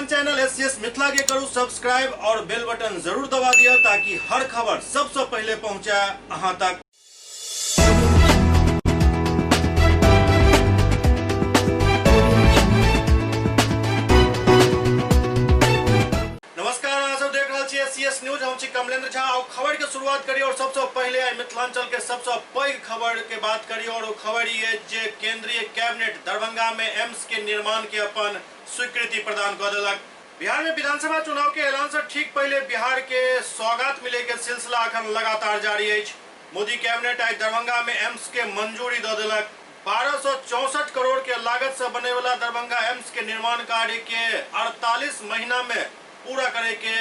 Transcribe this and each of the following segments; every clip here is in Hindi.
अपन चैनल एससीएस मिथिला के करू सब्सक्राइब और बेल बटन जरूर दबा दिया ताकि हर खबर सबसे पहले पहुंचे अहां तक। नमस्कार, अहाँ सब देख रहल छी एससीएस न्यूज। हम छी कमलेंद्र झा। और खबर के शुरुआत करी और सबसे पहले आई मिथिलांचल के सबसे पैघ खबर के बात करी और वो खबर ये जे केंद्रीय कैबिनेट दरभंगा में एम्स के निर्माण के अपन स्वीकृति प्रदान कर देलक। बिहार में विधानसभा चुनाव के ऐलान से ठीक पहले बिहार के सौगात मिले के सिलसिला अखन लगातार जारी है। मोदी कैबिनेट आज दरभंगा में एम्स के मंजूरी दे देलक। 1264 करोड़ के लागत से बने वाला दरभंगा एम्स के निर्माण कार्य के 48 महीना में पूरा करे के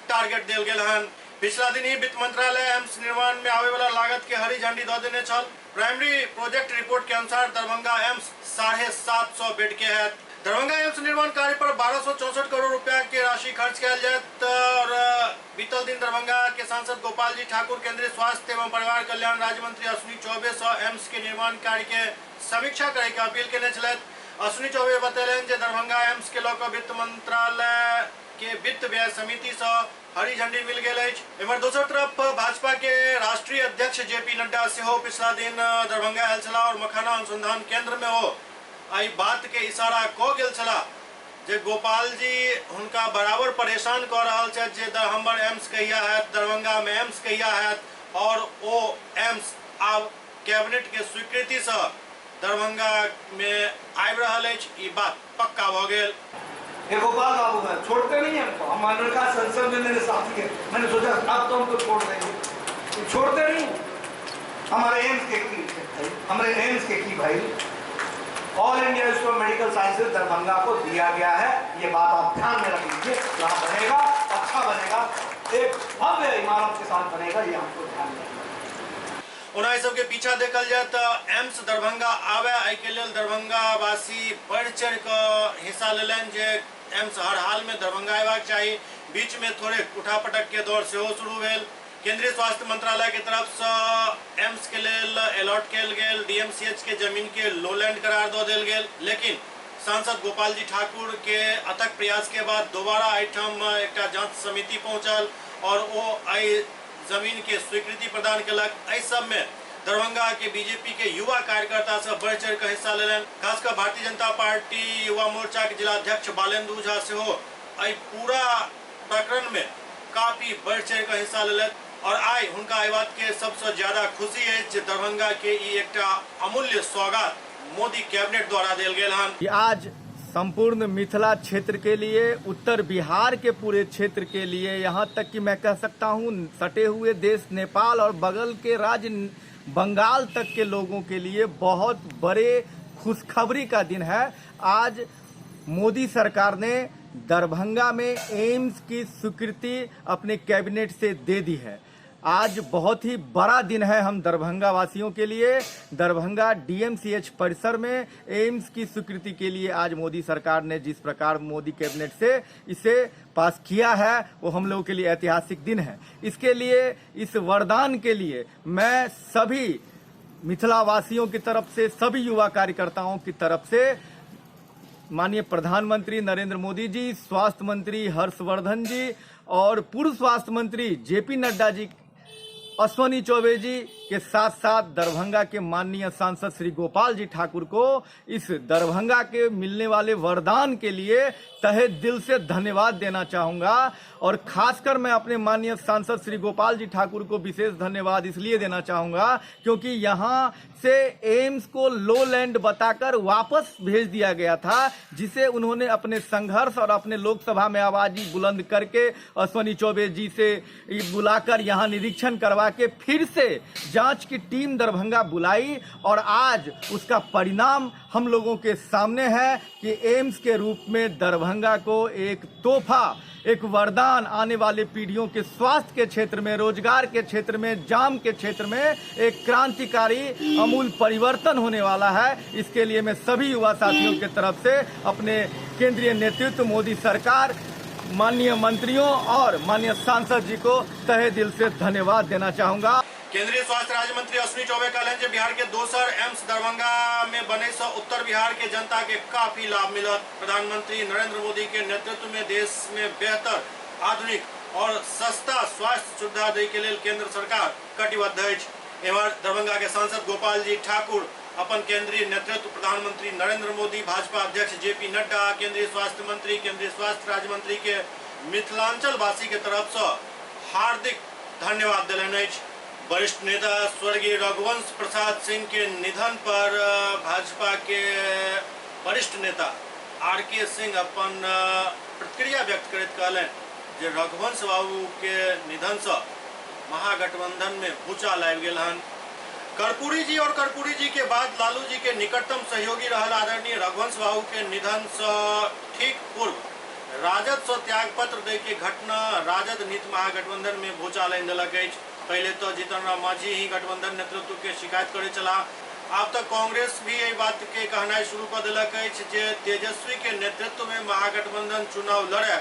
टारगेट दिल गेल हन। पिछला दिन ही वित्त मंत्रालय एम्स निर्माण में आवे वाला लागत के हरी झंडी दे देने छल। प्राइमरी प्रोजेक्ट रिपोर्ट के अनुसार दरभंगा एम्स 750 बेड के है। दरभंगा एम्स निर्माण कार्य पर 1264 करोड़ रुपया के राशि खर्च किया जाए। और बीतल दिन दरभंगा के सांसद गोपाल जी ठाकुर, केंद्रीय स्वास्थ्य एवं परिवार कल्याण राज्य मंत्री अश्विनी चौबे से एम्स के निर्माण कार्य के समीक्षा करे के अपील केने छलथि। अश्विनी चौबे बतेलनि जे दरभंगा एम्स के लऽ वित्त मंत्रालय के वित्त व्यय समिति से हरी झंडी मिल गई। इमर दोसर तरफ भाजपा के राष्ट्रीय अध्यक्ष जेपी नड्डा सेहो पिछला दिन दरभंगा आयल छला और मखाना अनुसंधान केंद्र में हो आई बात के इशारा क गेल छला जे गोपाल जी हुनका बराबर परेशान क रहल छथि जे हमर एम्स कहिया हैत, दरभंगा में एम्स कहिया हैत। और ओ एम्स अब कैबिनेट के स्वीकृति से दरभंगा में आबि रहल अछि, ई बात पक्का भ गेल। ये गोपाल बाबू है, छोड़ते नहीं हमको। हमारे का संसद में मेरे साथी है, मैंने सोचा अब तो हमको छोड़ देंगे, छोड़ते नहीं। हमारे एम्स के की भाई, हमारे एम्स के की भाई, all India institute of medical sciences Darbhanga को दिया गया है। ये बात आप ध्यान में रख लीजिए। यहाँ बनेगा, अच्छा बनेगा, एक भव्य इमारत के साथ बनेगा, ये हमको ध्यान में रखना। उन्हें सबके पीछा देखल जाए तो एम्स दरभंगा आवे आई के लिए दरभंगा वासी बढ़ चढ़ कर हिस्सा लेलन जे एम्स हर हाल में दरभंगा आवाक चाहिए। बीच में थोड़े उठापटक के दौर से शुरू भेल। केंद्रीय स्वास्थ्य मंत्रालय की तरफ से एम्स के लिए अलॉट किया गेल, डीएमसीएच के जमीन के लोलैंड करार दे दिल गेल। लेकिन सांसद गोपाल जी ठाकुर के अथक प्रयास के बाद दोबारा एहिठाम एक जांच समिति पहुंचल और वो आई जमीन के स्वीकृति प्रदान कलक। एहि सब में दरभंगा के बीजेपी के युवा कार्यकर्ता से बढ़ चढ़ कर हिस्सा लेलन। खासकर भारतीय जनता पार्टी युवा मोर्चा के जिलाध्यक्ष बालेंदु झा से हो पूरा प्रकरण में काफी बढ़ चढ़ कर हिस्सा लेलन। और आई हुनका एहि बात के सबसे ज्यादा खुशी है जे दरभंगा के एक अमूल्य सौगात मोदी कैबिनेट द्वारा दिल गेल हन। आज संपूर्ण मिथिला क्षेत्र के लिए, उत्तर बिहार के पूरे क्षेत्र के लिए, यहाँ तक कि मैं कह सकता हूँ सटे हुए देश नेपाल और बगल के राज्य बंगाल तक के लोगों के लिए बहुत बड़े खुशखबरी का दिन है। आज मोदी सरकार ने दरभंगा में एम्स की स्वीकृति अपने कैबिनेट से दे दी है। आज बहुत ही बड़ा दिन है हम दरभंगा वासियों के लिए। दरभंगा डीएमसीएच परिसर में एम्स की स्वीकृति के लिए आज मोदी सरकार ने जिस प्रकार मोदी कैबिनेट से इसे पास किया है वो हम लोगों के लिए ऐतिहासिक दिन है। इसके लिए, इस वरदान के लिए मैं सभी मिथिला वासियों की तरफ से, सभी युवा कार्यकर्ताओं की तरफ से माननीय प्रधानमंत्री नरेंद्र मोदी जी, स्वास्थ्य मंत्री हर्षवर्धन जी और पूर्व स्वास्थ्य मंत्री जेपी नड्डा जी, अश्विनी चौबे जी के साथ साथ दरभंगा के माननीय सांसद श्री गोपाल जी ठाकुर को इस दरभंगा के मिलने वाले वरदान के लिए तहे दिल से धन्यवाद देना चाहूँगा। और खासकर मैं अपने माननीय सांसद श्री गोपाल जी ठाकुर को विशेष धन्यवाद इसलिए देना चाहूँगा क्योंकि यहाँ से एम्स को लो लैंड बताकर वापस भेज दिया गया था, जिसे उन्होंने अपने संघर्ष और अपने लोकसभा में आवाज़ बुलंद करके अश्विनी चौबे जी से बुलाकर यहाँ निरीक्षण करवा के फिर से जांच की टीम दरभंगा बुलाई। और आज उसका परिणाम हम लोगों के सामने है कि एम्स के रूप में दरभंगा को एक तोहफा, एक वरदान आने वाले पीढ़ियों के स्वास्थ्य के क्षेत्र में, रोजगार के क्षेत्र में, जाम के क्षेत्र में एक क्रांतिकारी अमूल परिवर्तन होने वाला है। इसके लिए मैं सभी युवा साथियों की तरफ से अपने केंद्रीय नेतृत्व, मोदी सरकार, माननीय मंत्रियों और माननीय सांसद जी को तहे दिल से धन्यवाद देना चाहूँगा। केंद्रीय स्वास्थ्य राज्य मंत्री अश्विनी चौबे कहलन जे बिहार के दोसर एम्स दरभंगा में बने से उत्तर बिहार के जनता के काफी लाभ मिलत। प्रधानमंत्री नरेंद्र मोदी के नेतृत्व में देश में बेहतर, आधुनिक और सस्ता स्वास्थ्य सुविधा दे के लिए केंद्र सरकार कटिबद्ध है। एवं दरभंगा के सांसद गोपाल जी ठाकुर अपन केंद्रीय नेतृत्व प्रधानमंत्री नरेंद्र मोदी, भाजपा अध्यक्ष जेपी नड्डा, केंद्रीय स्वास्थ्य मंत्री, केंद्रीय स्वास्थ्य राज्य मंत्री के मिथिलांचल वासी के तरफ से हार्दिक धन्यवाद दिलन। वरिष्ठ नेता स्वर्गीय रघुवंश प्रसाद सिंह के निधन पर भाजपा के वरिष्ठ नेता आर.के. सिंह अपन प्रतिक्रिया व्यक्त करते कहलन जे रघुवंश बाबू के निधन से महागठबंधन में भूचाल आबि गेल हन। कर्पूरी जी और कर्पूरी जी के बाद लालू जी के निकटतम सहयोगी रहल आदरणीय रघुवंश बाबू के निधन से ठीक पूर्व राजद से त्याग पत्र दे के घटना राजद नीत महागठबंधन में भूचाल आनि देलक। पहले तो जीतन राम मांझी ही गठबंधन नेतृत्व के शिकायत करे चला, अब तक कांग्रेस भी यही बात के कहना शुरू कर दिलक जे तेजस्वी के नेतृत्व में महागठबंधन चुनाव लड़े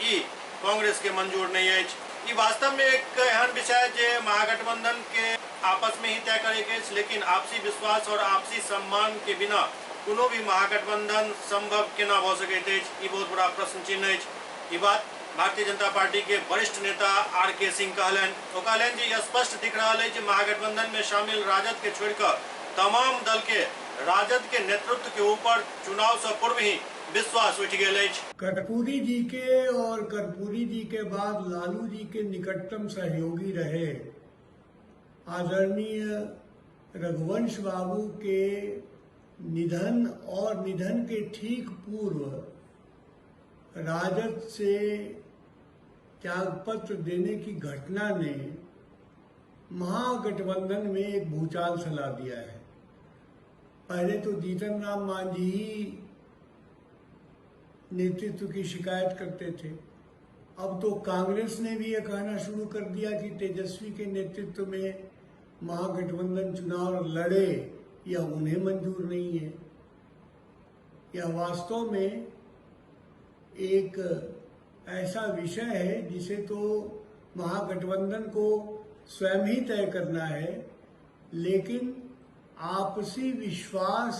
ई कांग्रेस के मंजूर नहीं है। ये वास्तव में एक एहन विषय जे महागठबंधन के आपस में ही तय करे के, लेकिन आपसी विश्वास और आपसी सम्मान के बिना कोनो भी महागठबंधन संभव केना भ सकैत अछि, ई बहुत बड़ा प्रश्न चिन्ह अछि। ई बात भारतीय जनता पार्टी के वरिष्ठ नेता आर.के. सिंह कहलन। वो कहलन जी स्पष्ट दिख रहा है कि महागठबंधन में शामिल राजद के छोड़कर तमाम दल के राजद के नेतृत्व के ऊपर चुनाव से पूर्व ही विश्वास उठ गए। कर्पूरी जी के और कर्पूरी जी के बाद लालू जी के निकटतम सहयोगी रहे आदरणीय रघुवंश बाबू के निधन और निधन के ठीक पूर्व राजद से त्यागपत्र देने की घटना ने महागठबंधन में एक भूचाल फैला दिया है। पहले तो जीतन राम मांझी ही नेतृत्व की शिकायत करते थे, अब तो कांग्रेस ने भी यह कहना शुरू कर दिया कि तेजस्वी के नेतृत्व में महागठबंधन चुनाव लड़े या उन्हें मंजूर नहीं है। यह वास्तव में एक ऐसा विषय है जिसे तो महागठबंधन को स्वयं ही तय करना है, लेकिन आपसी विश्वास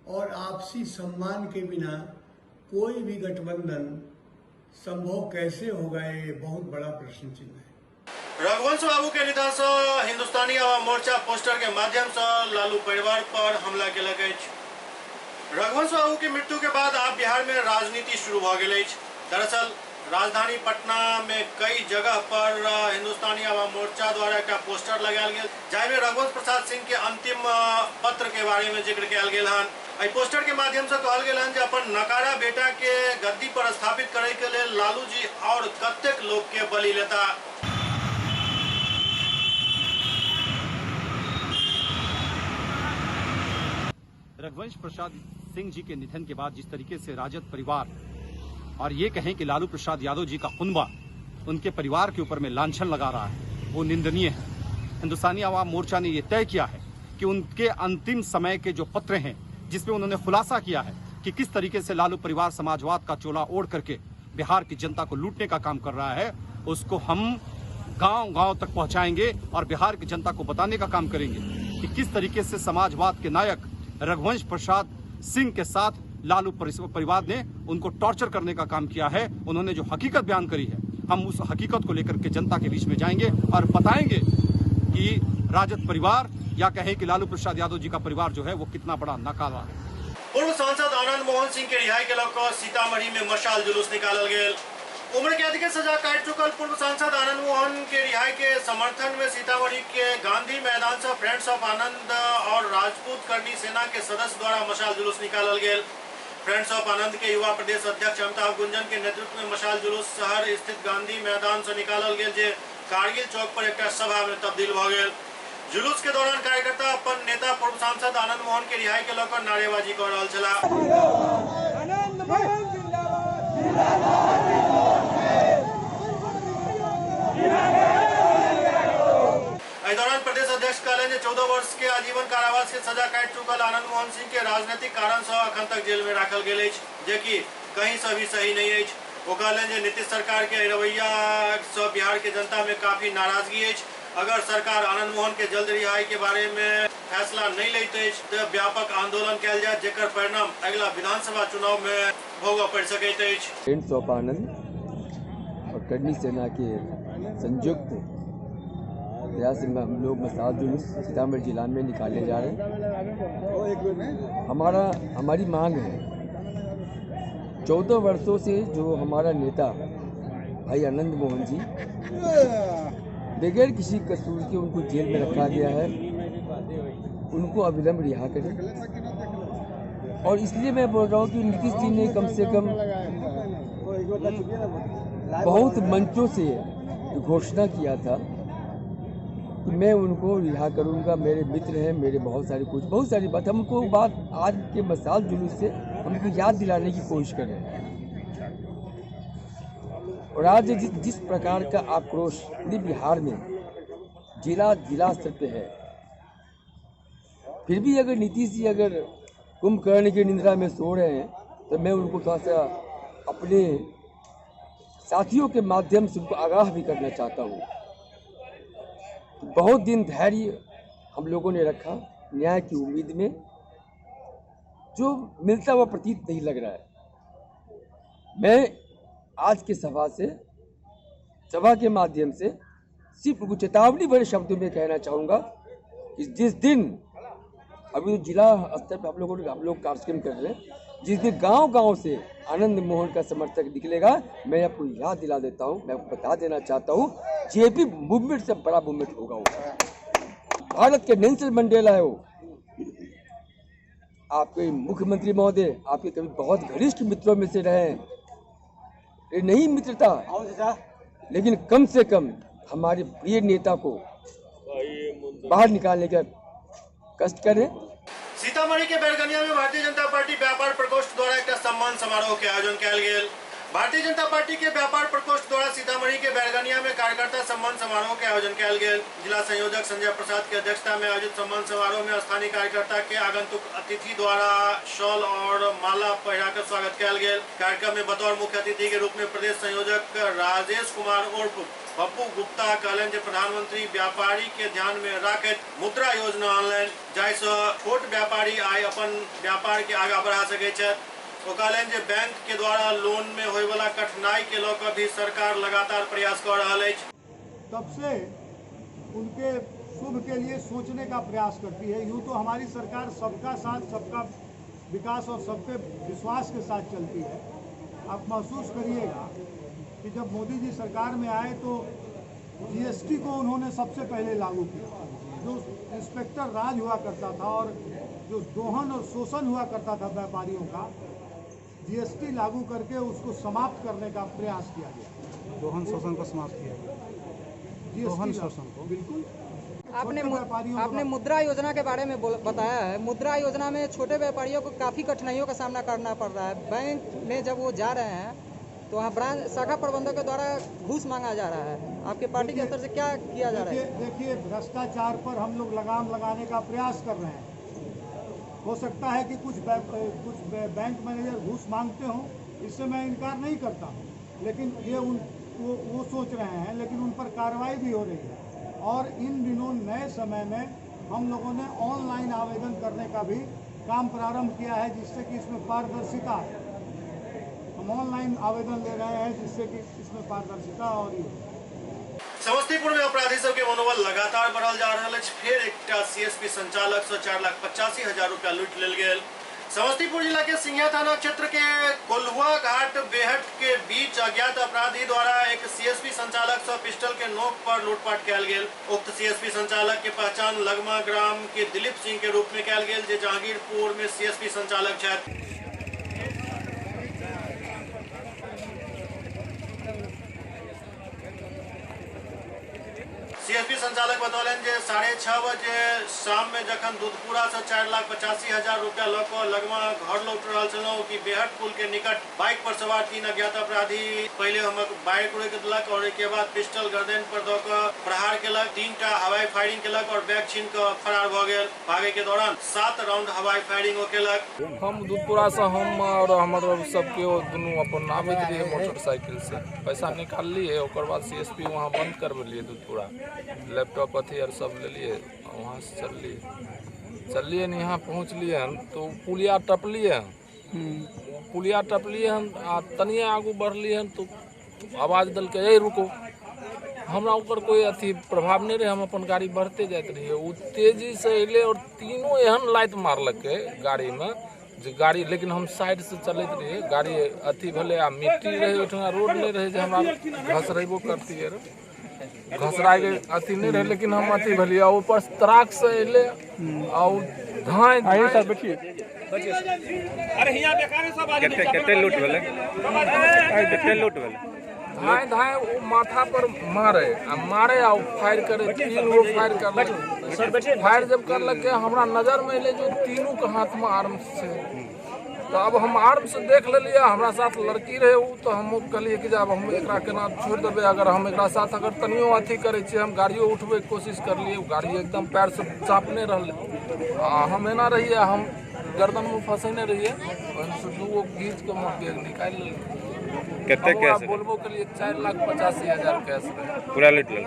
और आपसी सम्मान के बिना कोई भी गठबंधन संभव कैसे होगा, ये बहुत बड़ा प्रश्न चिन्ह है। रघुवंश बाबू के निधन से हिंदुस्तानी आवाम मोर्चा पोस्टर के माध्यम से लालू परिवार पर हमला केलक अछि। रघुवंश बाबू की मृत्यु के बाद अब बिहार में राजनीति शुरू भ गेल अछि। दरअसल राजधानी पटना में कई जगह पर हिंदुस्तानी आवाम मोर्चा द्वारा एक पोस्टर लगायल गेल, जाहि में रघुवंश प्रसाद सिंह के अंतिम पत्र के बारे में जिक्र कयल गेल हन। एहि पोस्टर के माध्यम से कहल गेल हन जे अपन नकारा बेटा के गद्दी पर स्थापित करे के लेल लालू जी और कतेक लोग के बलि लेता। रघुवंश प्रसाद सिंह जी के निधन के बाद जिस तरीके से राजद परिवार और ये कहें कि लालू प्रसाद यादव जी का कुनबा उनके परिवार के ऊपर में लांछन लगा रहा है, वो निंदनीय है। हिंदुस्तानी आवाम मोर्चा ने ये तय किया है कि उनके अंतिम समय के जो पत्र हैं जिसमें उन्होंने खुलासा किया है कि किस तरीके से लालू परिवार समाजवाद का चोला ओढ़ करके बिहार की जनता को लूटने का काम कर रहा है, उसको हम गांव-गांव तक पहुंचाएंगे और बिहार की जनता को बताने का काम करेंगे कि किस तरीके से समाजवाद के नायक रघुवंश प्रसाद सिंह के साथ लालू परिवार ने उनको टॉर्चर करने का काम किया है। उन्होंने जो हकीकत बयान करी है, हम उस हकीकत को लेकर के जनता के बीच में जाएंगे और बताएंगे कि राजद परिवार या कहें कि लालू प्रसाद यादव जी का परिवार जो है वो कितना बड़ा नाकारा है। पूर्व सांसद आनंद मोहन सिंह के रिहाई के लौकर सीतामढ़ी में मशाल जुलूस निकालल गेल। उम्र कैद के सजा काट चुकल पूर्व सांसद आनंद मोहन के रिहाई के समर्थन में सीतामढ़ी के गांधी मैदान से फ्रेंड्स ऑफ आनंद और राजपूत करनी सेना के सदस्य द्वारा मशाल जुलूस निकालल गेल। फ्रेंड्स ऑफ आनंद के युवा प्रदेश अध्यक्ष अमिताभ गुंजन के नेतृत्व में मशाल जुलूस शहर स्थित गांधी मैदान से निकालल गेल, जे कारगिल चौक पर एक सभा में तब्दील भ गेल। जुलूस के दौरान कार्यकर्ता अपन नेता पूर्व सांसद आनंद मोहन के रिहाई के लेकर नारेबाजी कर रहा छला। इस दौरान प्रदेश अध्यक्ष कहलन 14 वर्ष के आजीवन कारावास के सजा काट चुकल आनंद मोहन सिंह के राजनीतिक कारण से अखन तक जेल में राखल गेल अछि, जे कि कहीं से भी सही नहीं अछि। वो कहलन नीतीश सरकार के रवैया से बिहार के जनता में काफी नाराजगी अछि। अगर सरकार आनंद मोहन के जल्द रिहाई के बारे में फैसला नहीं लेते तो व्यापक आंदोलन किया जाए, जेकर परिणाम अगला विधानसभा चुनाव में भोगऽ पड़ सकैत अछि। फ्रेंड्स ऑफ आनंद और करनी सेना के संयुक्त प्रयास में हम लोग मसाल जुलूस सीतामढ़ी जिला में निकालने जा रहे हैं। हमारी मांग है, 14 वर्षों से जो हमारा नेता भाई आनंद मोहन जी बगैर किसी कसूर के उनको जेल में रखा गया है, उनको अविलंब रिहा करें। और इसलिए मैं बोल रहा हूँ कि नीतीश जी ने कम से कम बहुत मंचों से घोषणा किया था कि मैं उनको रिहा करूंगा, मेरे मित्र हैं, मेरे बहुत सारी बात, हम उनको बात आज के मसाल जुलूस से हमको याद दिलाने की कोशिश कर रहे हैं। और आज जिस प्रकार का आक्रोश पूरे बिहार में जिला स्तर पे है, फिर भी अगर नीतीश जी अगर कुंभकर्ण की निंद्रा में सो रहे हैं तो मैं उनको थोड़ा सा अपने साथियों के माध्यम से उनको आगाह भी करना चाहता हूँ। बहुत दिन धैर्य हम लोगों ने रखा न्याय की उम्मीद में, जो मिलता हुआ प्रतीत नहीं लग रहा है। मैं आज के सभा के माध्यम से सिर्फ कुछ चेतावनी भरे शब्दों में कहना चाहूँगा कि जिस दिन अभी तो जिला स्तर पर हम लोग कार्यक्रम कर रहे हैं, जिस दिन गांव से आनंद मोहन का समर्थक निकलेगा, मैं आपको याद दिला देता हूं, मैं आपको बता देना चाहता हूं, जेपी मूवमेंट से बड़ा मूवमेंट होगा वो। भारत के नेल्सन मंडेला है वो। आपके मुख्यमंत्री महोदय आपके कभी बहुत घनिष्ठ मित्रों में से रहे हैं, ये नहीं मित्रता, लेकिन कम से कम हमारे प्रिय नेता को बाहर निकालने का कष्ट करें। सीतामढ़ी के बैरगनिया में भारतीय जनता पार्टी व्यापार प्रकोष्ठ द्वारा एक सम्मान समारोह के आयोजन किया गया। भारतीय जनता पार्टी के व्यापार प्रकोष्ठ द्वारा सीतामढ़ी के बैरगनिया में कार्यकर्ता सम्मान समारोह के आयोजन किया गया। जिला संयोजक संजय प्रसाद की अध्यक्षता में आयोजित सम्मान समारोह में स्थानीय कार्यकर्ता के आगंतुक अतिथि द्वारा शॉल और माला पहिराकर स्वागत किया गया। कार्यक्रम में बतौर मुख्य अतिथि के रूप में प्रदेश संयोजक राजेश कुमार उर्फ पप्पू गुप्ता कहलन जे प्रधानमंत्री व्यापारी के ध्यान में राखैत मुद्रा योजना ऑनलाइन जाहिसँ छोट व्यापारी आइ अपन व्यापार के आगा बढ़ा सकै छथि। ओ कहलन जे बैंक के द्वारा लोन में होय वाला कठिनाई के लऽ कऽ भी सरकार लगातार प्रयास कर रहा है। तब से उनके शुभ के लिए सोचने का प्रयास करती है। यूँ तो हमारी सरकार सबका साथ, सबका विकास और सबके विश्वास के साथ चलती है। आप महसूस करिएगा कि जब मोदी जी सरकार में आए तो जीएसटी को उन्होंने सबसे पहले लागू किया। जो इंस्पेक्टर राज हुआ करता था और जो दोहन और शोषण हुआ करता था व्यापारियों का, जीएसटी लागू करके उसको समाप्त करने का प्रयास किया गया। दोहन शोषण को समाप्त किया, दोहन शोषण को बिल्कुल। आपने मुद्रा योजना के बारे में बताया है। मुद्रा योजना में छोटे व्यापारियों को काफ़ी कठिनाइयों का सामना करना पड़ रहा है। बैंक में जब वो जा रहे हैं तो वहाँ ब्रांच शाखा प्रबंधक के द्वारा घूस मांगा जा रहा है। आपके पार्टी के स्तर से क्या किया जा रहा है? देखिए, भ्रष्टाचार पर हम लोग लगाम लगाने का प्रयास कर रहे हैं। हो सकता है कि कुछ बैंक मैनेजर घूस मांगते हों, इससे मैं इनकार नहीं करता हूँ, लेकिन ये वो सोच रहे हैं, लेकिन उन पर कार्रवाई भी हो रही है। और इन दिनों नए समय में हम लोगों ने ऑनलाइन आवेदन करने का भी काम प्रारंभ किया है, जिससे कि इसमें पारदर्शिता है। हम ऑनलाइन आवेदन ले रहे हैं, जिससे कि इसमें पारदर्शिता और समस्तीपुर में अपराधी सब के मनोबल लगातार बढ़ल जा रहा है। फिर एक सीएसपी संचालक से 4,85,000 रुपया लूट लेल गेल। समस्तीपुर जिला के सिंघिया थाना क्षेत्र के कोल्हुआ घाट बेहट के बीच अज्ञात अपराधी द्वारा एक सीएसपी संचालक से पिस्टल के नोक पर लूटपाट किया गेल। उक्त सीएसपी संचालक के पहचान लगमा ग्राम के दिलीप सिंह के रूप में किया गेल, जे जहांगीरपुर में सीएसपी संचालक छथि। सीएसपी संचालक बतौलन जे 6:30 बजे शाम में जखन दूधपुरा से 4,85,000 रुपया लऽ लगमा घर लौट रहा छलहुँ कि बेहट पुल के निकट बाइक पर सवार 3 अज्ञात अपराधी पहले हम बाइक रोक देलक और एक बाद पिस्टल गर्दन पर दऽ कऽ प्रहार केलक। 3टा हवाई फायरिंग केलक और बैग छीन कऽ फरार भऽ गेल। भागे के दौरान 7 राउंड हवाई फायरिंग केलक। हम दूधपुरा से हम और हमारे सबके दुनू अपन आबैत रहिए मोटरसाइकिल से, पैसा निकाल लिए, ओकर बाद सीएसपी वहाँ बंद करबेलिए दूधपुरा लैपटॉप अथी और सब ले लिए, वहाँ से चलिए न यहाँ पहुँच लिए हम तो पुलिया टपलिए हम, पुलिया टपलिए हम आ तनिए आगू बढ़लिए हम तो आवाज़ दल के रुको, हमरा ऊपर कोई अथी प्रभाव नहीं रहे, हम अपन गाड़ी बढ़ते जाते रहिए, वो तेजी से अले और तीनों एहन लाइट मारलक गाड़ी में जो गाड़ी, लेकिन हम साइड से चलते रहिए, गाड़ी अथी भले आ मिट्टी रहे ओहिठमा रोड नहीं रहे जो हमरा घसरेबो करती है, घसराए के अथी नहीं रहे, लेकिन हम अथी भलिए ऊपर तराक से अले और धाए धाए धाए वो माथा पर मारे आ फायर करे, 3 गो फायर कर, फायर जब करलक के हमरा नजर में अले जो तीनों के हाथ में आर्म्स से, तो अब हम आर्म्स से देख लेलिए, हमरा साथ लड़की रहे वो, तो हम कहलिए कि जब हम एकरा केना छोड़ देबे, अगर हम एकरा साथ अगर तनियो अथी करे छिए, हम गाड़ियों उठबे के कोशिश कर लिए, गाड़ी एकदम पैर से चापने रहले, हम एना रहिए, हम गर्दन में फंसने रहिए, से 2 गो घींच के मोड़ के निकाल लेलिए। कितने कैश बोलबो के लिए 4,85,000 कैश पूरा लूट ले?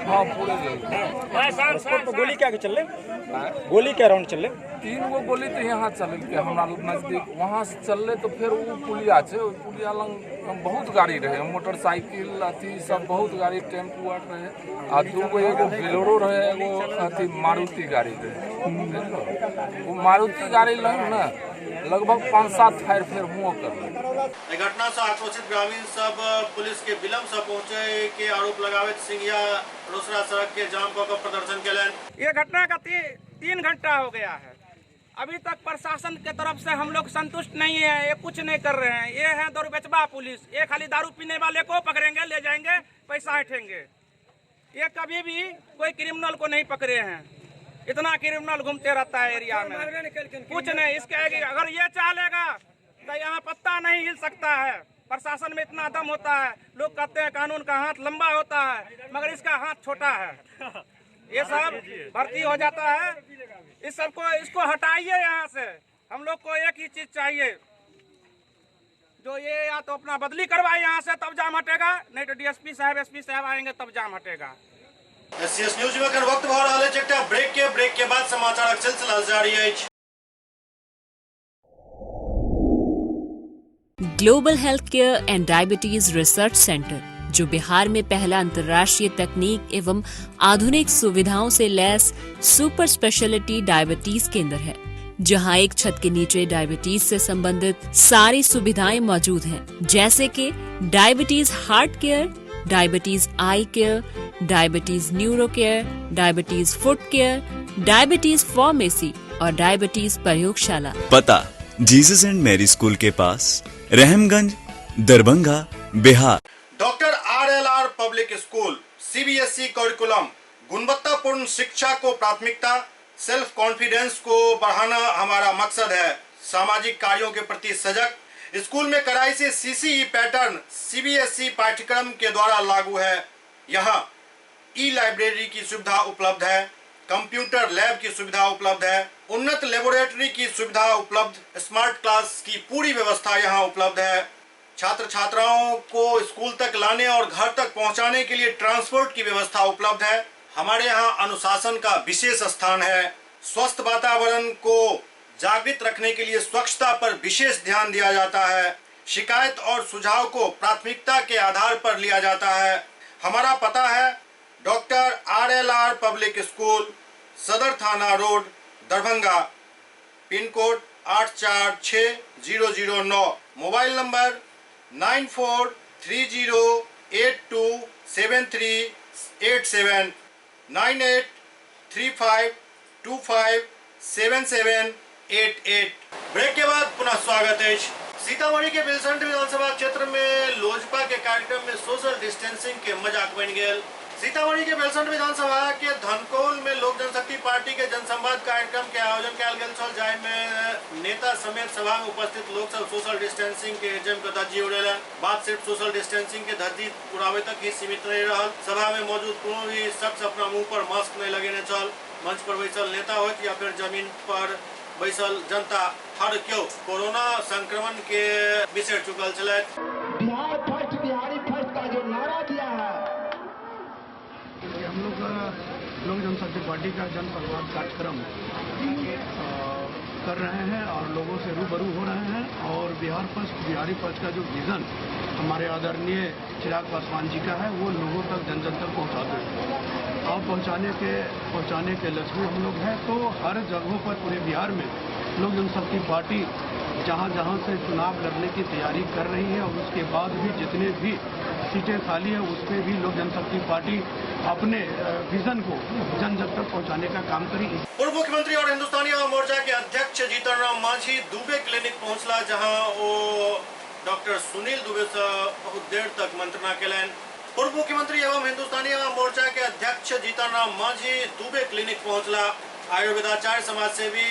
हाँ पूरे ले। गोली क्या चल गोली क्या राउंड चल 3 गो गोली तो यहाँ चल के हमरा नजदीक, वहाँ से चलले तो फिर वो पुलिया है, पुलिया लंग बहुत गाड़ी रहे, मोटरसाइकिल अथी सब बहुत गाड़ी, टेम्पू आर रहे आ 2 गो एगो बोलेरो रहे, एगो अथी मारुति गाड़ी रहे, वो मारुति गाड़ी लंग ना लगभग 5-7 फायर फिर हुआ कर। घटना से आक्रोशित ग्रामीण सब पुलिस के विलम्ब से पहुंचे के आरोप लगावे सिंघिया रोसड़ा सड़क के जाम पर प्रदर्शन केलन। ये घटना का 3 घंटा हो गया है, अभी तक प्रशासन के तरफ से हम लोग संतुष्ट नहीं है, ये कुछ नहीं कर रहे हैं। ये है दारू बेचबा पुलिस, ये खाली दारू पीने वाले को पकड़ेंगे, ले जाएंगे, पैसा हटेंगे। ये कभी भी कोई क्रिमिनल को नहीं पकड़े हैं, इतना क्रिमिनल घूमते रहता है एरिया में, कुछ नहीं। इसके अगर ये चालेगा तो यहाँ पत्ता नहीं हिल सकता है। प्रशासन में इतना दम होता है, लोग कहते हैं कानून का हाथ लंबा होता है, मगर इसका हाथ छोटा है। ये सब भर्ती हो जाता है, इस सबको इसको हटाइए यहाँ से। हम लोग को एक ही चीज चाहिए, जो ये या तो अपना बदली करवाए यहाँ से, तब जाम हटेगा, नहीं तो डीएसपी साहब एसपी साहब आएंगे तब जाम हटेगा। एससीएस न्यूज में वक्त भर रहा है एकटा ब्रेक के बाद समाचार सिलसिला जारी है। Global health care and diabetes research centre, जो बिहार में पहला अंतर्राष्ट्रीय तकनीक एवं आधुनिक सुविधाओं से लैस सुपर स्पेशलिटी डायबिटीज केंद्र है, जहां एक छत के नीचे डायबिटीज से संबंधित सारी सुविधाएं मौजूद हैं, जैसे कि diabetes heart care, diabetes eye care, diabetes neuro care, diabetes foot care, diabetes pharmacy और डायबिटीज प्रयोगशाला। पता जीसस एंड मैरी स्कूल के पास, Rahamganj, Darbhanga, Bihar. Doctor RLR public school CBSE curriculum, गुणवत्तापूर्ण शिक्षा को प्राथमिकता, सेल्फ कॉन्फिडेंस को बढ़ाना हमारा मकसद है। सामाजिक कार्यों के प्रति सजग, स्कूल में कड़ाई से CCE पैटर्न CBSE पाठ्यक्रम के द्वारा लागू है। यहाँ ई-लाइब्रेरी की सुविधा उपलब्ध है, कंप्यूटर लैब की सुविधा उपलब्ध है, उन्नत लेबोरेटरी की सुविधा उपलब्ध, स्मार्ट क्लास की पूरी व्यवस्था यहाँ उपलब्ध है। छात्र छात्राओं को स्कूल तक लाने और घर तक पहुँचाने के लिए ट्रांसपोर्ट की व्यवस्था उपलब्ध है। हमारे यहाँ अनुशासन का विशेष स्थान है। स्वस्थ वातावरण को जागृत रखने के लिए स्वच्छता पर विशेष ध्यान दिया जाता है। शिकायत और सुझाव को प्राथमिकता के आधार पर लिया जाता है। हमारा पता है doctor RLR public school, Sadar Thana road, Darbhanga, pin code 846009, mobile number 9430827387, 9835257788। Break के बाद पुनः स्वागत है। सीतामढ़ी के बेलसंड विधानसभा क्षेत्र में लोजपा के कार्यक्रम में सोशल डिस्टेंसिंग के मजाक बन गए। सीतामढ़ी के बेलसंड विधानसभा के धनकौल में लोक जनशक्ति पार्टी के जनसंवाद कार्यक्रम के आयोजन कल गेल छल, जाहि में नेता समेत सभा में उपस्थित लोग सब सोशल डिस्टेंसिंग के जम के धज्जी उड़ेलन। बात सिर्फ सोशल डिस्टेंसिंग के धज्जी उड़ावे तक ही सीमित नहीं रहल। सभा में मौजूद कोनो भी शख्स अपना मुंह पर मास्क नहीं लगेने चल। मंच पर बैसल नेता हो या फिर जमीन पर बैसल जनता हर क्यों कोरोना संक्रमण के बिसर चुकल चले। बिहार फर्स्ट, बिहारी फर्स्ट का जो नारा दिया है, हम लोग जनशक्ति पार्टी का जनसंवाद कार्यक्रम कर रहे हैं और लोगों से रूबरू हो रहे हैं और बिहारी फर्स्ट का जो विजन हमारे आदरणीय चिराग पासवान जी का है वो लोगों तक जन जन तक पहुँचाते हैं और पहुँचाने के लक्ष्य में हम लोग हैं। तो हर जगहों पर पूरे बिहार में लोक जनशक्ति पार्टी जहाँ जहाँ से चुनाव लड़ने की तैयारी कर रही है और उसके बाद भी जितने भी सीटें खाली है उस पर भी लोक जनशक्ति पार्टी अपने विजन को जन जन तक पहुँचाने का काम करेगी। पूर्व मुख्यमंत्री और हिंदुस्तानी आवाम मोर्चा के अध्यक्ष जीतन राम मांझी दुबे क्लिनिक पहुंचला, जहां वो डॉक्टर सुनील दुबे से बहुत देर तक मंत्रणा केलन। पूर्व मुख्यमंत्री एवं हिंदुस्तानी आवाम मोर्चा के अध्यक्ष जीतन राम मांझी दुबे क्लिनिक पहुंचला। आयुर्वेदाचार्य समाजसेवी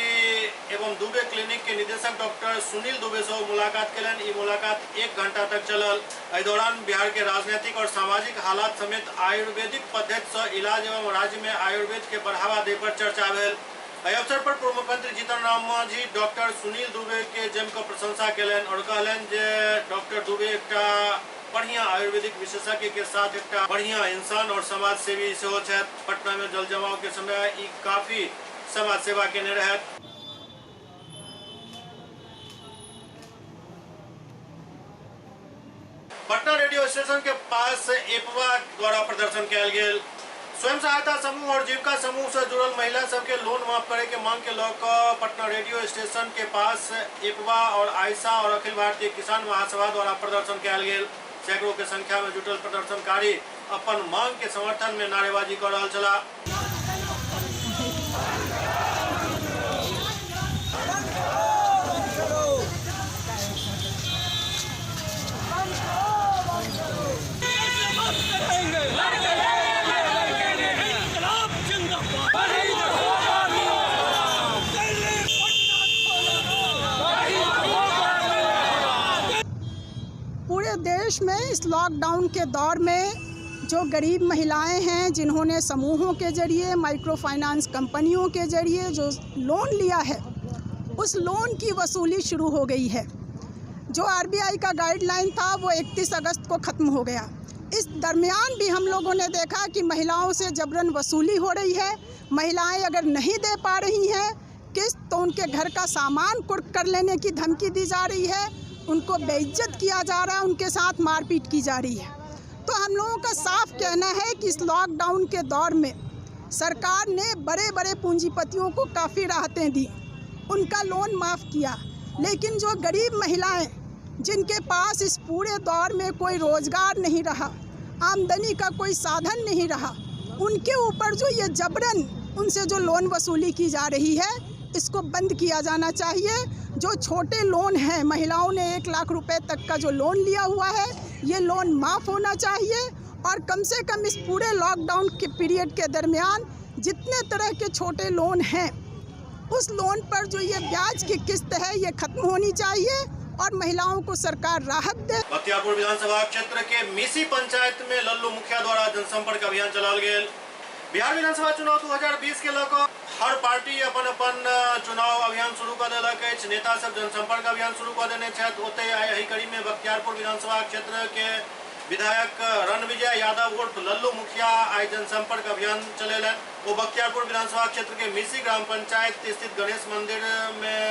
एवं दुबे क्लिनिक के निदेशक डॉक्टर सुनील दुबे से मुलाकात केलन। ये मुलाकात 1 घंटा तक चलल। इस दौरान बिहार के राजनीतिक और सामाजिक हालात समेत आयुर्वेदिक पद्धति से इलाज एवं राज्य में आयुर्वेद के बढ़ावा दे पर चर्चा भेल। इस अवसर पर पूर्व मुख्यमंत्री जीतन राम मांझी डॉक्टर सुनील दुबे के जम के प्रशंसा केलन और कहलन जे डॉक्टर दुबे एकटा बढ़िया आयुर्वेदिक विशेषज्ञ के साथ एक बढ़िया इंसान और समाज सेवी सेहो छथि। पटना में जल जमाव के समय ई काफी समाज सेवा केने रहत। पटना रेडियो स्टेशन के पास एपवा द्वारा प्रदर्शन किया गेल। स्वयं सहायता समूह और जीविका समूह से जुड़ल महिला सबके लोन माफ करे के मांग के लेकर पटना रेडियो स्टेशन के पास एपवा और आयशा और अखिल भारतीय किसान महासभा द्वारा प्रदर्शन किया गेल। सैकड़ों के संख्या में जुटल प्रदर्शनकारी अपन मांग के समर्थन में नारेबाजी कर रहा चला। पूरे देश में इस लॉकडाउन के दौर में जो गरीब महिलाएं हैं जिन्होंने समूहों के जरिए माइक्रो फाइनेंस कंपनियों के जरिए जो लोन लिया है उस लोन की वसूली शुरू हो गई है। जो आरबीआई का गाइडलाइन था वो 31 अगस्त को ख़त्म हो गया। इस दरमियान भी हम लोगों ने देखा कि महिलाओं से जबरन वसूली हो रही है। महिलाएं अगर नहीं दे पा रही हैं किस्त तो उनके घर का सामान कुर्क कर लेने की धमकी दी जा रही है, उनको बेइज्जत किया जा रहा है, उनके साथ मारपीट की जा रही है। तो हम लोगों का साफ कहना है कि इस लॉकडाउन के दौर में सरकार ने बड़े बड़े पूंजीपतियों को काफ़ी राहतें दी, उनका लोन माफ़ किया, लेकिन जो गरीब महिलाएं जिनके पास इस पूरे दौर में कोई रोज़गार नहीं रहा, आमदनी का कोई साधन नहीं रहा, उनके ऊपर जो ये जबरन उनसे जो लोन वसूली की जा रही है इसको बंद किया जाना चाहिए। जो छोटे लोन हैं, महिलाओं ने 1 लाख रुपए तक का जो लोन लिया हुआ है ये लोन माफ़ होना चाहिए और कम से कम इस पूरे लॉकडाउन के पीरियड के दरमियान जितने तरह के छोटे लोन हैं उस लोन पर जो ये ब्याज की किस्त है ये खत्म होनी चाहिए और महिलाओं को सरकार राहत दे। बख्तियारपुर विधानसभा क्षेत्र के मीसी पंचायत में लल्लू मुखिया द्वारा जनसंपर्क अभियान चलाल गेल। बिहार विधानसभा चुनाव 2020 के लेकर हर पार्टी अपन चुनाव अभियान शुरू कर देलक अछि। नेता सब जनसंपर्क अभियान शुरू कर देने छथि। ओतहि एहि कड़ी में बख्तियारपुर विधानसभा क्षेत्र के विधायक रणविजय यादव उर्फ लल्लू मुखिया आई जनसंपर्क अभियान चलेलन। वो बख्तियारपुर विधानसभा क्षेत्र के मीसी ग्राम पंचायत स्थित गणेश मंदिर में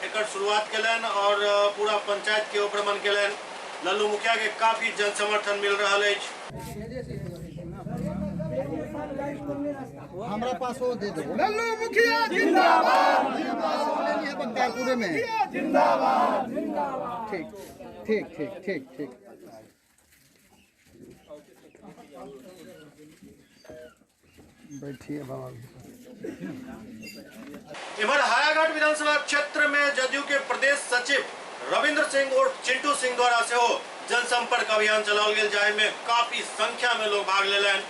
एकर शुरुआत केलन और पूरा पंचायत के भ्रमण केलन। लल्लू मुखिया के काफी जन समर्थन मिल रहा है। हमारा पास वो दे दो। लल्लू मुखिया जिंदाबाद। बख्तियारपुर में जिंदाबाद। ठीक ठीक ठीक ठीक ठीक। बैठिए बाबा। इधर हायाघाट विधानसभा क्षेत्र में जदयू के प्रदेश सचिव रविंद्र सिंह और चिंटू सिंह द्वारा से हो जनसंपर्क अभियान चलाओल गेल, जाहि में काफी संख्या में लोग भाग लेलन।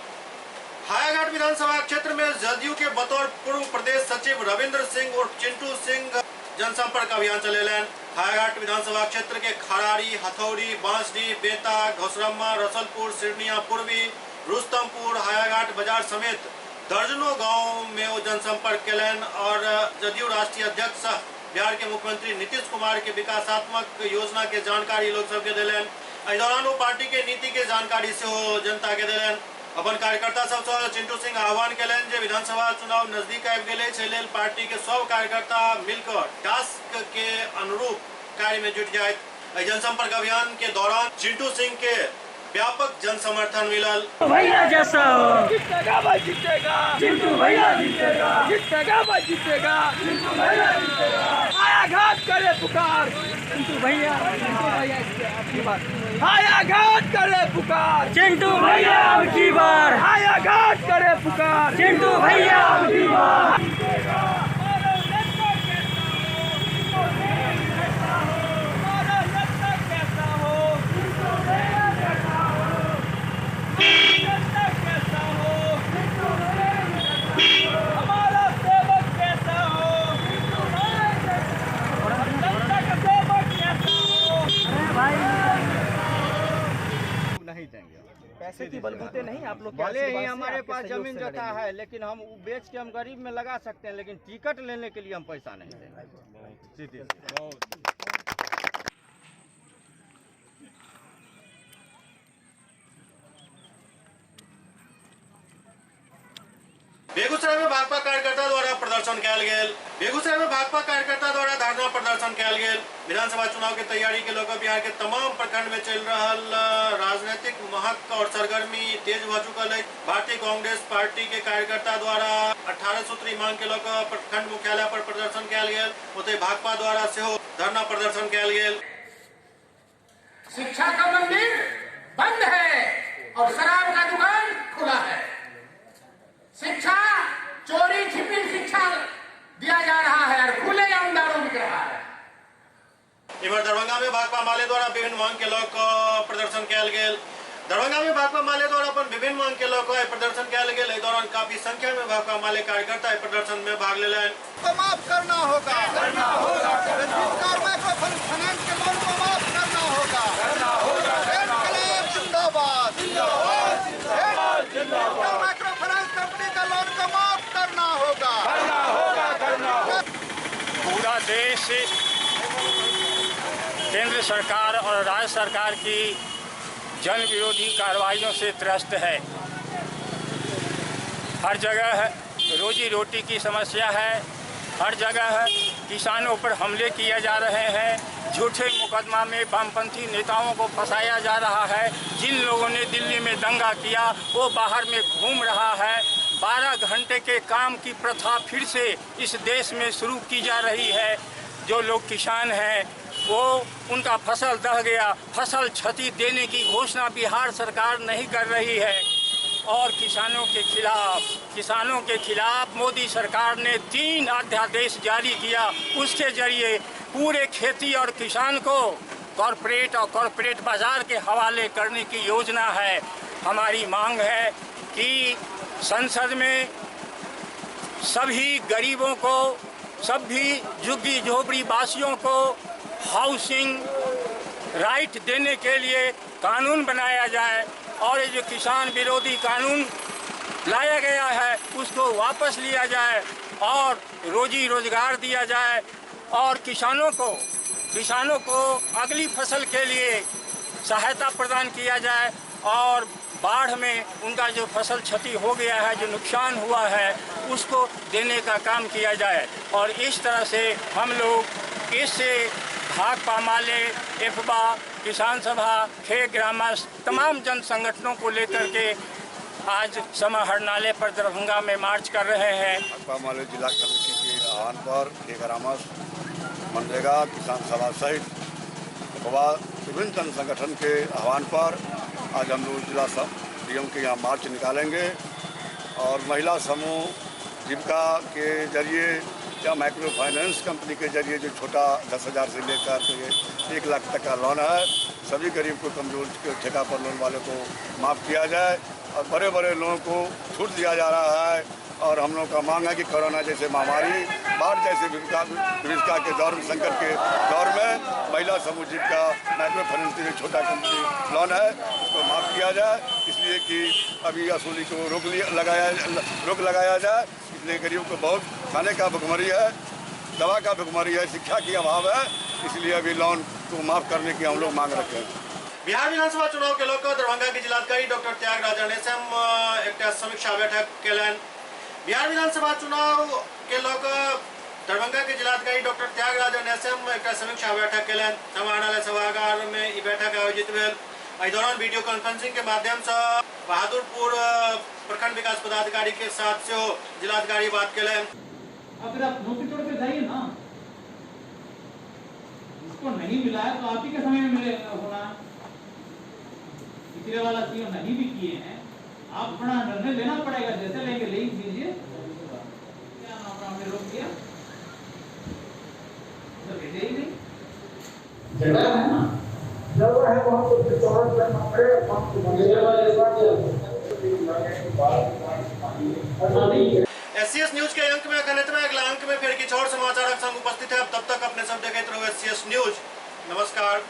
हायाघाट विधानसभा क्षेत्र में जदयू के बतौर पूर्व प्रदेश सचिव रविंद्र सिंह और चिंटू सिंह जनसंपर्क अभियान चलेलन। हायाघाट विधानसभा क्षेत्र के खरारी, हथौड़ी, बांसडीह, बेता, घोसरम्मा, रसलपुर, सिरनिया पूर्वी, रुस्तमपुर, हायाघाट बाजार समेत दर्जनों गांव में वो जनसंपर्क केलन और जदयू राष्ट्रीय अध्यक्ष बिहार के मुख्यमंत्री नीतीश कुमार के विकासात्मक योजना के जानकारी लोग सबके दिलन। इस दौरान वो पार्टी के नीति के जानकारी से हो जनता के दिलन। अपन कार्यकर्ता सब चिंटू सिंह आह्वान कलन जे विधानसभा चुनाव नजदीक आबि गेले छै लेल पार्टी के सब कार्यकर्ता मिलकर टास्क के अनुरूप कार्य में जुट जाए। जनसंपर्क अभियान के दौरान चिंटू सिंह के व्यापक जन समर्थन मिलल। भैया जैसा जीतेगा भाई जीतेगा, चिंटू भैया जीतेगा, जीतेगा भाई जीतेगा, चिंटू भैया जीतेगा। आया घाट करे पुकार चिंटू भैया, आपकी बात आया घाट करे पुकार चिंटू भैया आपकी बार, आया घाट करे पुकार चिंटू भैया आपकी बार। नहीं देंगे, पैसे की बलबूते नहीं आप लोग भले ही हमारे पास जमीन जता है, लेकिन हम बेच के हम गरीब में लगा सकते हैं, लेकिन टिकट लेने के लिए हम पैसा नहीं देंगे। बेगूसराय में भाजपा कार्यकर्ता द्वारा प्रदर्शन कयल गेल। बेगूसराय में भाजपा कार्यकर्ता द्वारा धरना प्रदर्शन कयल गेल। विधानसभा चुनाव के तैयारी के लेकर बिहार के तमाम प्रखंड में चल रहा राजनीतिक महक और सरगर्मी तेज भ चुकल है। भारतीय कांग्रेस पार्टी के कार्यकर्ता द्वारा 18 सूत्री मांग के लेकर प्रखंड मुख्यालय पर प्रदर्शन कयल गेल। ओते भाजपा द्वारा सेहो धरना प्रदर्शन कयल गेल। शिक्षा का मंदिर बंद है और शराब का दुकान खुला है। शिक्षा चोरी छिपी शिक्षा दिया जा रहा है और खुले आम दारू बिक रहा है। इधर दरभंगा में भाकपा माले द्वारा विभिन्न मांग के लेकर प्रदर्शन कयल गेल। दरभंगा में भाकपा माले द्वारा अपन विभिन्न मांग के लेकर प्रदर्शन कयल गेल। इस दौरान काफी संख्या में भाकपा माले कार्यकर्ता प्रदर्शन में भाग लेलन। तो माफ करना होगा, करना होगा, फाइनेंस के लोन को माफ करना होगा, करना होगा, जिंदाबाद, जिंदाबाद, जिंदाबाद, माइक्रो फाइनेंस कंपनी का लोन को माफ करना होगा, करना होगा, करना होगा। पूरा देश केंद्र सरकार और राज्य सरकार की जन विरोधी कार्रवाइयों से त्रस्त है। हर जगह रोजी रोटी की समस्या है, हर जगह किसानों पर हमले किए जा रहे हैं। झूठे मुकदमा में वामपंथी नेताओं को फंसाया जा रहा है। जिन लोगों ने दिल्ली में दंगा किया वो बाहर में घूम रहा है। 12 घंटे के काम की प्रथा फिर से इस देश में शुरू की जा रही है। जो लोग किसान हैं वो उनका फसल दह गया, फसल क्षति देने की घोषणा बिहार सरकार नहीं कर रही है। और किसानों के खिलाफ मोदी सरकार ने 3 अध्यादेश जारी किया। उसके जरिए पूरे खेती और किसान को कॉरपोरेट और कॉरपोरेट बाजार के हवाले करने की योजना है। हमारी मांग है कि संसद में सभी गरीबों को, सभी झुग्गी झोपड़ी वासियों को हाउसिंग राइट देने के लिए कानून बनाया जाए और ये जो किसान विरोधी कानून लाया गया है उसको वापस लिया जाए और रोजी रोजगार दिया जाए और किसानों को अगली फसल के लिए सहायता प्रदान किया जाए और बाढ़ में उनका जो फसल क्षति हो गया है, जो नुकसान हुआ है, उसको देने का काम किया जाए। और इस तरह से हम लोग इससे भाकपा माले, इफबा, किसान सभा, खे ग्रामस तमाम जन संगठनों को लेकर के आज समाहर नाले पर दरभंगा में मार्च कर रहे हैं। भाकपा माले जिला कमेटी के आह्वान पर खे ग्रामस, मनरेगा, किसान सभा सहित विभिन्न जन संगठन के आह्वान पर आज हम लोग जिला डीएम के यहाँ मार्च निकालेंगे और महिला समूह जीविका के जरिए या माइक्रो फाइनेंस कंपनी के जरिए जो छोटा 10,000 से लेकर के 1 लाख तक का लोन है, सभी गरीब को, कमजोर के ठेका पर लोन वाले को माफ़ किया जाए और बड़े बड़े लोगों को छूट दिया जा रहा है। और हम लोग का मांग है कि कोरोना जैसे महामारी, बाढ़ जैसे विविधता के दौर में, संकट के दौर में महिला समूह जीविका माइक्रो फाइनेंस के छोटा कंपनी लोन है उसको माफ़ किया जाए, इसलिए कि अभी वसूली को रोक लगाया जाए। इसलिए गरीब को बहुत खाने का भुखमरी है, दवा का भुखमरी है, शिक्षा की अभाव है, इसलिए अभी लोन को माफ़ करने की हम लोग मांग रखे हैं। बिहार विधानसभा चुनाव के लोक दरभंगा के जिलाधिकारी डॉक्टर त्यागराजन एसएम एक समीक्षा बैठक केलन। बिहार विधानसभा चुनाव के लोक दरभंगा के जिलाधिकारी डॉक्टर त्यागराजन एसएम एक समीक्षा बैठक केलन। समाहरणालय सभागार में ई बैठक आयोजित भेल। एहि दौरान वीडियो कॉन्फ्रेंसिंग के माध्यम से बहादुरपुर प्रखंड विकास पदाधिकारी के साथ से जिलाधिकारी बात केलन। अगर आप नौकरी छोड़ के जाइए ना, इसको नहीं मिला है तो आप ही के समय में मिले होना। पिछले वाला सीओ नहीं भी किए हैं, आप अपना निर्णय लेना पड़ेगा, जैसे लेंगे ले दीजिए। क्या आपने रोक दिया तो भेजे ही नहीं, जगह है ना, जगह है वहाँ तो एससीएस न्यूज के अंक में अगला अंक में फिर किछु और समाचार संग उपस्थित है। तब तक अपने सब देखते रहो एससीएस न्यूज। नमस्कार।